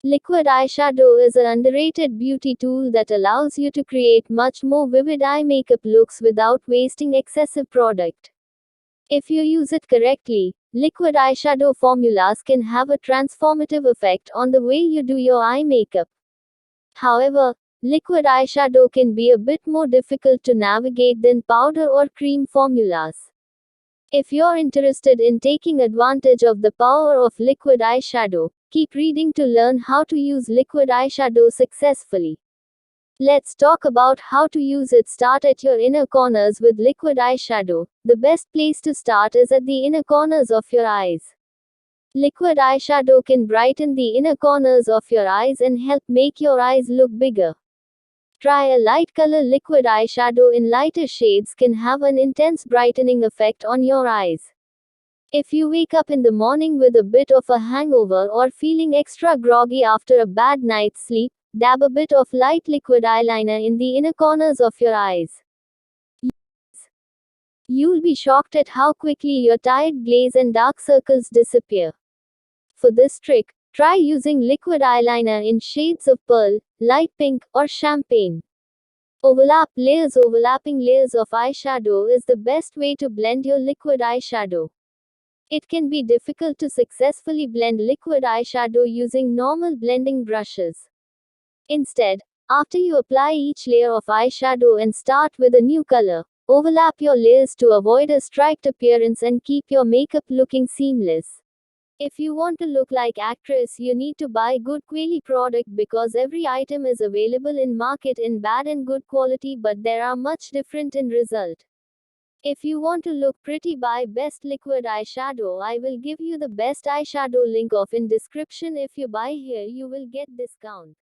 Liquid eyeshadow is an underrated beauty tool that allows you to create much more vivid eye makeup looks without wasting excessive product. If you use it correctly, liquid eyeshadow formulas can have a transformative effect on the way you do your eye makeup. However, liquid eyeshadow can be a bit more difficult to navigate than powder or cream formulas. If you're interested in taking advantage of the power of liquid eyeshadow, keep reading to learn how to use liquid eyeshadow successfully. Let's talk about how to use it. Start at your inner corners with liquid eyeshadow. The best place to start is at the inner corners of your eyes. Liquid eyeshadow can brighten the inner corners of your eyes and help make your eyes look bigger. Try a light color liquid eyeshadow in lighter shades can have an intense brightening effect on your eyes. If you wake up in the morning with a bit of a hangover or feeling extra groggy after a bad night's sleep, dab a bit of light liquid eyeliner in the inner corners of your eyes. You'll be shocked at how quickly your tired glaze and dark circles disappear. For this trick, try using liquid eyeliner in shades of pearl, light pink, or champagne. Overlapping layers of eyeshadow is the best way to blend your liquid eyeshadow. It can be difficult to successfully blend liquid eyeshadow using normal blending brushes. Instead, after you apply each layer of eyeshadow and start with a new color, overlap your layers to avoid a striped appearance and keep your makeup looking seamless. If you want to look like actress, you need to buy good quality product because every item is available in market in bad and good quality, but there are much different in result. If you want to look pretty, buy best liquid eyeshadow. I will give you the best eyeshadow link of in description. If you buy here, you will get discount.